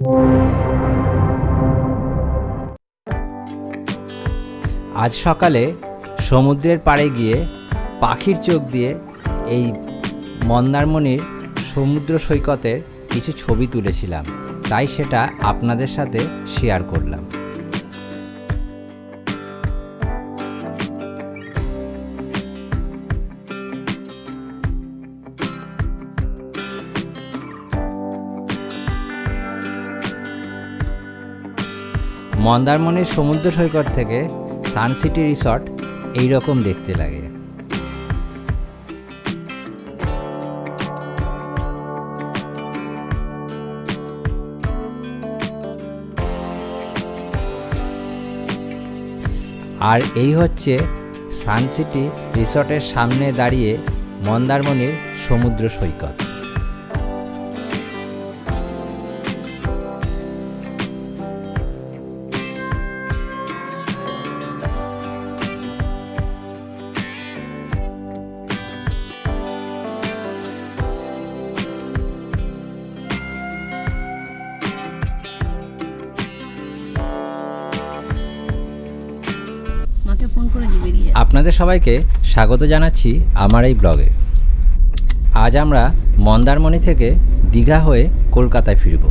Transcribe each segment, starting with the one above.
আজ সকালে সমুদ্রের পাড়ে গিয়ে পাখির চোখ দিয়ে এই মন্দারমণির সমুদ্র সৈকতের কিছু ছবি তুলেছিলাম, তাই সেটা আপনাদের সাথে শেয়ার করলাম। মন্দারমণির সমুদ্র সৈকত থেকে সানসিটি রিসর্ট এই রকম দেখতে লাগে। আর এই হচ্ছে সানসিটি রিসর্টের সামনে দাঁড়িয়ে মন্দারমণির সমুদ্র সৈকত। আপনাদের সবাইকে স্বাগত জানাচ্ছি আমার এই ব্লগে। আজ আমরা মন্দারমণি থেকে দীঘা হয়ে কলকাতায় ফিরব।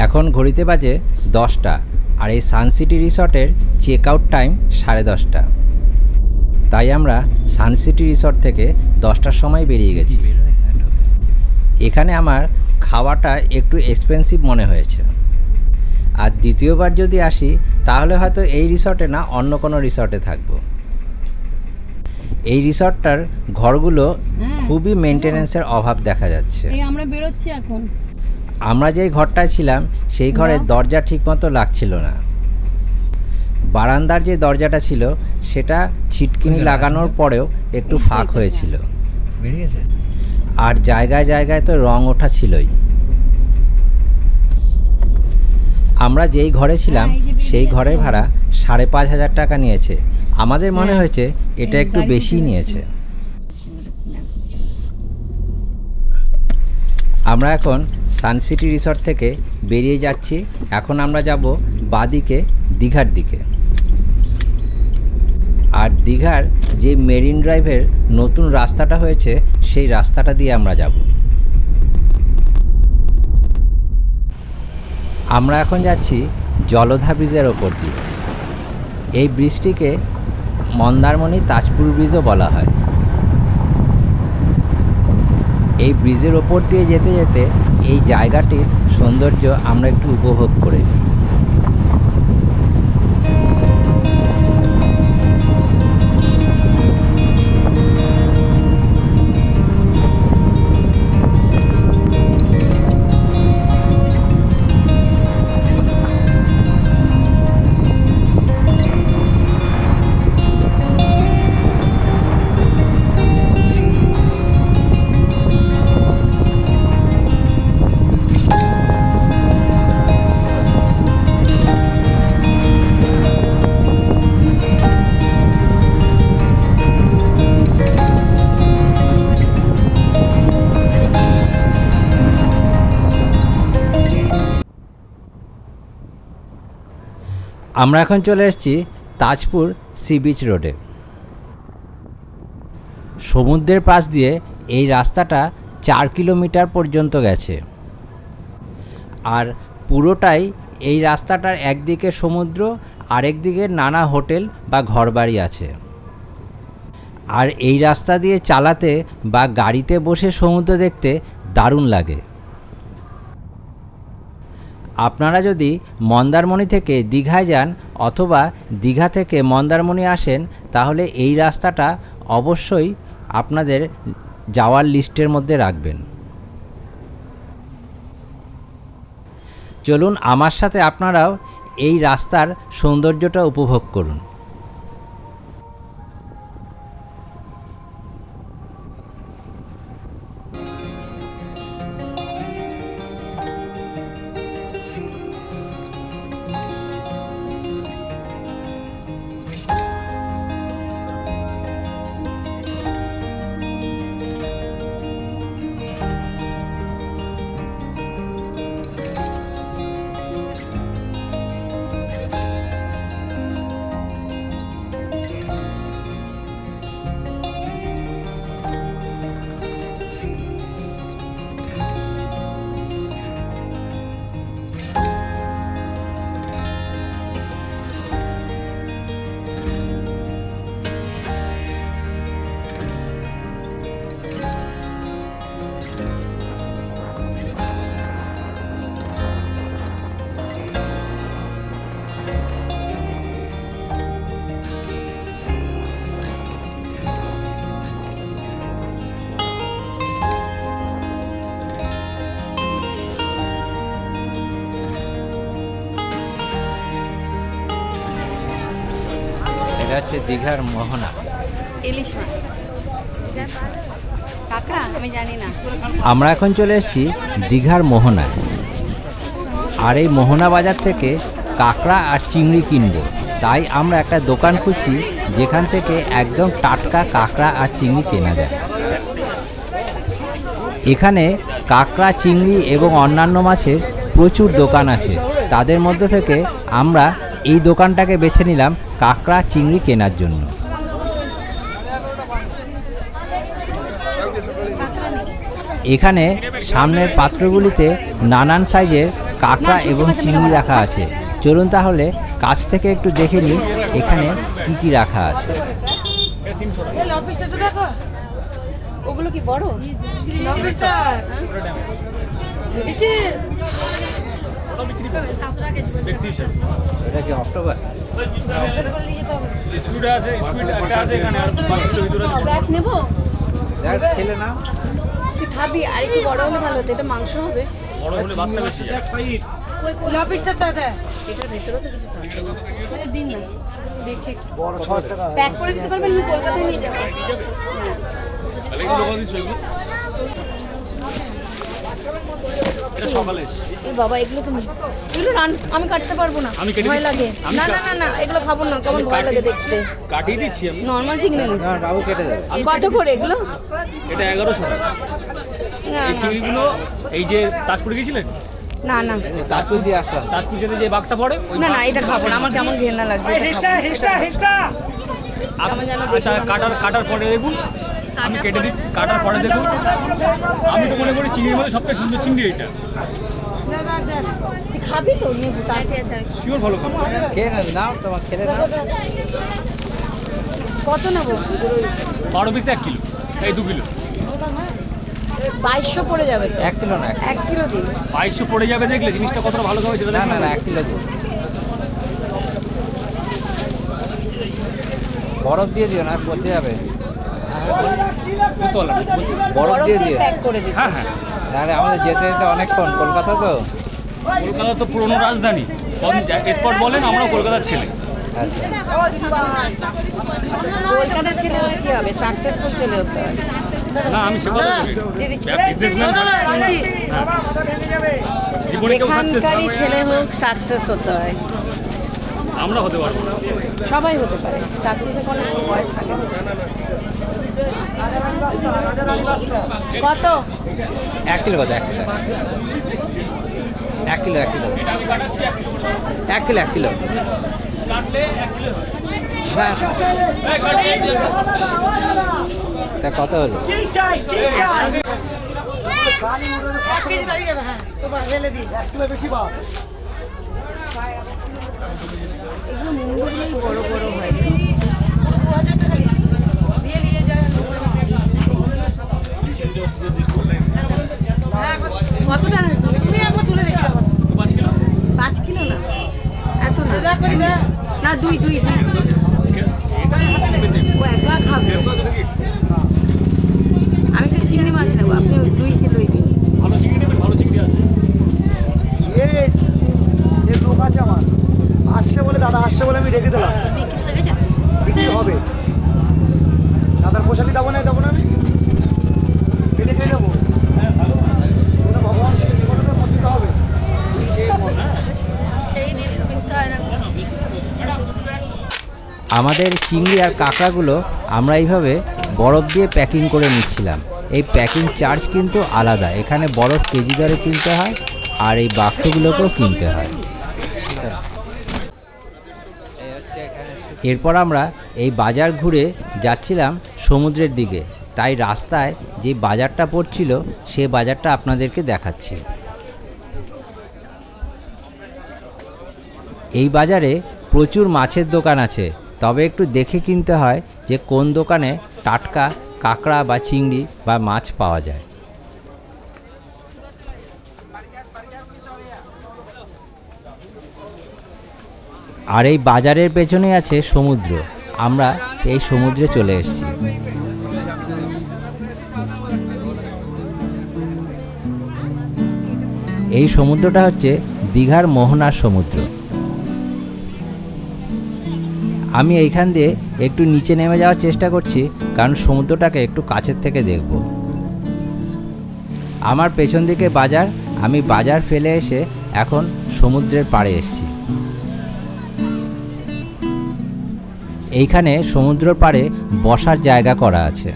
এখন ঘড়িতে বাজে 10টা, আর এই সানসিটি রিসর্টের চেক আউট টাইম 10:30। তাই আমরা সানসিটি রিসর্ট থেকে 10টার সময় বেরিয়ে গেছি। এখানে আমার খাওয়াটা একটু এক্সপেন্সিভ মনে হয়েছে, আর দ্বিতীয়বার যদি আসি তাহলে হয়তো এই রিসর্টে না অন্য কোনো রিসর্টে থাকবো। এই রিসর্টটার ঘরগুলো খুবই মেনটেনেন্সের অভাব দেখা যাচ্ছে। আমরা বেরোচ্ছি এখন। আমরা যেই ঘরটায় ছিলাম সেই ঘরের দরজা ঠিকমতো লাগছিল না। বারান্দার যে দরজাটা ছিল সেটা ছিটকিনি লাগানোর পরেও একটু ফাঁক হয়েছিল, আর জায়গায় জায়গায় তো রং ওঠা ছিলই। আমরা যেই ঘরে ছিলাম সেই ঘরের ভাড়া 5,500 টাকা নিয়েছে। আমাদের মনে হয়েছে এটা একটু বেশি নিয়েছে। আমরা এখন সানসিটি রিসর্ট থেকে বেরিয়ে যাচ্ছি। এখন আমরা যাব বাদিকে দীঘার দিকে। আর দীঘার যে মেরিন ড্রাইভের নতুন রাস্তাটা হয়েছে সেই রাস্তাটা দিয়ে আমরা যাব। আমরা এখন যাচ্ছি জলধা ব্রিজের ওপর দিয়ে। এই ব্রিজটিকে মন্দারমণি তাজপুর ব্রিজও বলা হয়। এই ব্রিজের ওপর দিয়ে যেতে যেতে এই জায়গাটির সৌন্দর্য আমরা একটু উপভোগ করে নিই। আমরা এখন চলে এসেছি তাজপুর সি বিচ রোডে। সমুদ্রের পাশ দিয়ে এই রাস্তাটা 4 কিলোমিটার পর্যন্ত গেছে, আর পুরোটাই এই রাস্তাটার একদিকে সমুদ্র, আরেকদিকে নানা হোটেল বা ঘরবাড়ি আছে। আর এই রাস্তা দিয়ে চালাতে বা গাড়িতে বসে সমুদ্র দেখতে দারুণ লাগে। আপনারা যদি মন্দারমণি থেকে দীঘায় যান অথবা দীঘা থেকে মন্দারমণি আসেন তাহলে এই রাস্তাটা অবশ্যই আপনাদের যাওয়ার লিস্টের মধ্যে রাখবেন। চলুন আমার সাথে আপনারাও এই রাস্তার সৌন্দর্যটা উপভোগ করুন। এটা হচ্ছে দীঘার মোহনা। ইলিশ মাছ, কাঁকড়া আমি জানি না। আমরা এখন চলে এসেছি দীঘার মোহনায়। আর এই মোহনা বাজার থেকে কাঁকড়া আর চিংড়ি কিনবো, তাই আমরা একটা দোকান খুঁজছি যেখান থেকে একদম টাটকা কাঁকড়া আর চিংড়ি কেনা যায়। এখানে কাঁকড়া, চিংড়ি এবং অন্যান্য মাছের প্রচুর দোকান আছে। তাদের মধ্যে থেকে আমরা এই দোকানটাকে বেছে নিলাম কাঁকড়া, চিংড়ি কেনার জন্য। এখানে সামনের পাত্রগুলিতে নানান সাইজের কাঁকড়া এবং চিংড়ি রাখা আছে। চলুন তাহলে কাছ থেকে একটু দেখে নিই এখানে কি কি রাখা আছে। ওগুলো কি বড়? এটা কি অক্টোবর? নেবো খেলে না তুই খাবি, আর একটু বড় হলে ভালো হতো। এটা মাংস হবে, বড় হলে ভাতটা বেশি যায়। এটার ভেতরেও তো কিছু থাকবে। দিন না, দেখে প্যাক করে দিতে পারবেন? আমি কলকাতায় নিয়ে যাবো। তাহলে এগুলো কত দিচ্ছ এগুলো? এটা সকালে এসে। এই বাবা, এগুলো আমি কাটতে পারবো না, আমি কেটে ভয় দিচ্ছি। লাগে। না না না না, এগুলো খাবো না, কেমন ভয় লাগে দেখতে। কাটিয়ে দিচ্ছি আমি। নর্মাল চিংড়ি নেই। বাবু কেটে দেবে। কত করে এগুলো? এটা 1100 টাকা। না এই চিংড়িগুলো এই যে তাজপুরে গিয়েছিলেন, না না তাজপুর দিয়ে আসলাম। তাজপুর যেতে যে বাঘটা পড়ে ওই না না, এটা খাবো না, আমার কেমন ঘেন্না লাগছে। আমার যেন আচ্ছা, কাটার পরে দেখুন, আমি কেটে দিচ্ছি। কাটার পরে দেখুন, আমি তো মনে করি চিংড়ির মধ্যে সবথেকে সুন্দর চিংড়ি এইটা। তুই খাবি তো? নেবো, তাড়াতাড়ি আছে। শিওর ভালো খাবো। খেয়ে নাও, তোমার খেলে নাও। কত নেবো? 12 পিসে 1 কিলো, এই 2 কিলো। 2200 পড়ে যাবে তো। 1 কিলো না, 1 কিলো দিন। 2200 পড়ে যাবে, দেখলে জিনিসটা কতটা ভালো খাবে সেটা না দেখুন। না 1 কিলো দিও। বরফ দিয়ে দিও না, পচে যাবে। বুঝতে পারলাম না, বলছি। বরফ দিয়ে দিও। প্যাক করে দিন। হ্যাঁ হ্যাঁ, তাহলে আমাদের যেতে যেতে অনেকক্ষণ, কলকাতা তো। কলকাতা তো পুরনো রাজধানী, স্পট বলেন, আমরাও কলকাতার ছেলে। আচ্ছা, কলকাতার ছেলে হলে কি হবে? সাকসেসফুল ছেলে হতে হবে। না, আমি সে কথা বলি। বিজনেসম্যান জীবনে কেউ সাকসেস এখানকারই ছেলে হোক, সাকসেস হতে হয়। আমরা হতে পারবো না। সবাই হতে পারে, সাকসেসের কোনো বয়স থাকে না। কত? 1 কিলো কত? 1 কিলো, 1 কিলো, 1 কিলো, এটা আমি কাটাচ্ছি 1 কিলো। 1 kilo, 1 kilo. কাটলে 1 কিলো হয়। হ্যাঁ, এই কাটি। তা কত হলো? এগুলো মুন্ডুগুলোই বড় বড় হয়। কত টাকা? 5 কিলো। 5 কিলো না, এত না। না, দুই। ও একবার খাবে। আমি খালি চিংড়ি মাছ নেবো, আপনি 2 কিলোই দিন। ভালো চিংড়ি নেবেন, ভালো চিংড়ি আছে। এই লোক আছে আমার, আসছে বলে, দাদা আসছে বলে আমি রেখে দিলাম। বিক্রি হয়ে গেছে? বিক্রি হবে, দাদার পোশালি দেবো না আমি পেটে খেয়ে নেবো। কোনো ভগবান সৃষ্টি করে তো মধ্যে হবে। আমাদের চিংড়ি আর কাঁকড়াগুলো আমরা এইভাবে বরফ দিয়ে প্যাকিং করে নিচ্ছিলাম। এই প্যাকিং চার্জ কিন্তু আলাদা, এখানে বরফ কেজি দরে কিনতে হয় আর এই বাক্সগুলোকেও কিনতে হয়। এরপর আমরা এই বাজার ঘুরে যাচ্ছিলাম সমুদ্রের দিকে, তাই রাস্তায় যে বাজারটা পড়ছিল সে বাজারটা আপনাদেরকে দেখাচ্ছি। এই বাজারে প্রচুর মাছের দোকান আছে, তবে একটু দেখে কিনতে হয় যে কোন দোকানে টাটকা কাঁকড়া বা চিংড়ি বা মাছ পাওয়া যায়। আর এই বাজারের পেছনে আছে সমুদ্র, আমরা এই সমুদ্রে চলে এসেছি। এই সমুদ্রটা হচ্ছে দীঘার মোহনার সমুদ্র। আমি এইখান দিয়ে একটু নিচে নেমে যাওয়ার চেষ্টা করছি, কারণ সমুদ্রটাকে একটু কাছের থেকে দেখব। আমার পেছন দিকে বাজার, আমি বাজার ফেলে এসে এখন সমুদ্রের পাড়ে এসেছি। এইখানে সমুদ্র পাড়ে বসার জায়গা করা আছে।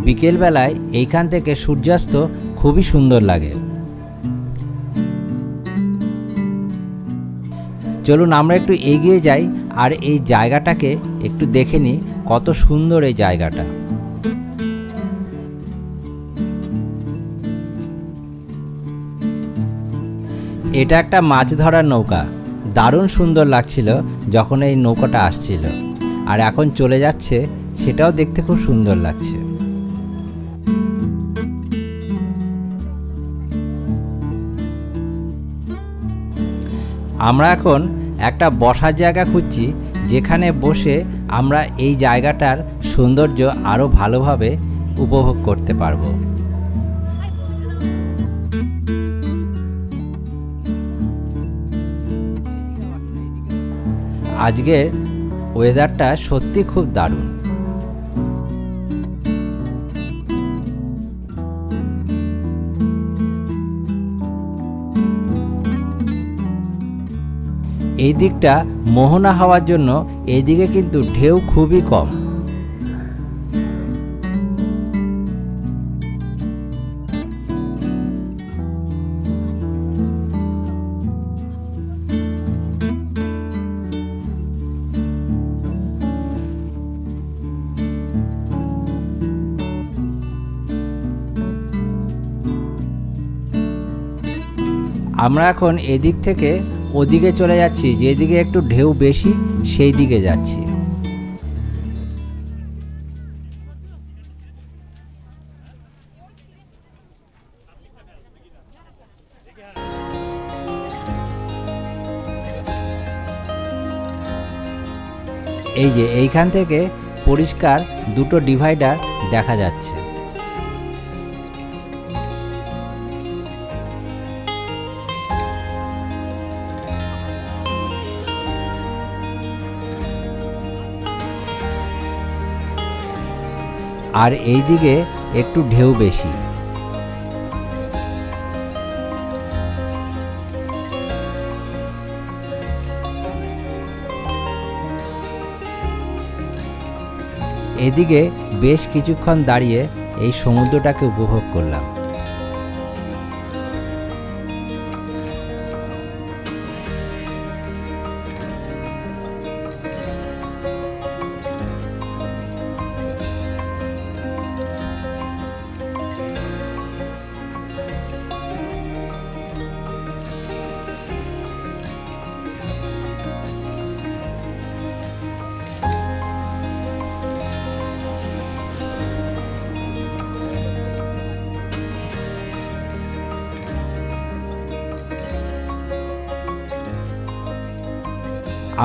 বিকেলবেলায় এইখান থেকে সূর্যাস্ত খুবই সুন্দর লাগে। চলুন আমরা একটু এগিয়ে যাই আর এই জায়গাটাকে একটু দেখে নিই, কত সুন্দর এই জায়গাটা। এটা একটা মাছ ধরার নৌকা, দারুণ সুন্দর লাগছিল যখন এই নৌকাটা আসছিল, আর এখন চলে যাচ্ছে, সেটাও দেখতে খুব সুন্দর লাগছে। আমরা এখন একটা বসার জায়গা খুঁজছি, যেখানে বসে আমরা এই জায়গাটার সৌন্দর্য আরও ভালোভাবে উপভোগ করতে পারবো। আজকের ওয়েদারটা সত্যি খুব দারুণ। এই দিকটা মোহনা হওয়ার জন্য এইদিকে কিন্তু ঢেউ খুবই কম। আমরা এখন এদিক থেকে ওদিকে চলে যাচ্ছি, যেদিকে একটু ঢেউ বেশি সেই দিকে যাচ্ছি। এই যে এইখান থেকে পরিষ্কার দুটো ডিভাইডার দেখা যাচ্ছে। আর এই দিকে একটু ঢেউ বেশি। এদিকে বেশ কিছুক্ষণ দাঁড়িয়ে এই সমুদ্রটাকে উপভোগ করলাম।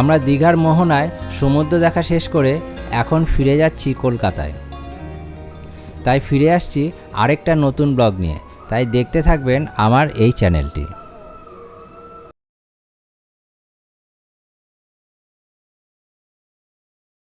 আমরা দীঘার মোহনায় সমুদ্র দেখা শেষ করে এখন ফিরে যাচ্ছি কলকাতায়। তাই ফিরে আসছি আরেকটা নতুন ব্লগ নিয়ে, তাই দেখতে থাকবেন আমার এই চ্যানেলটি।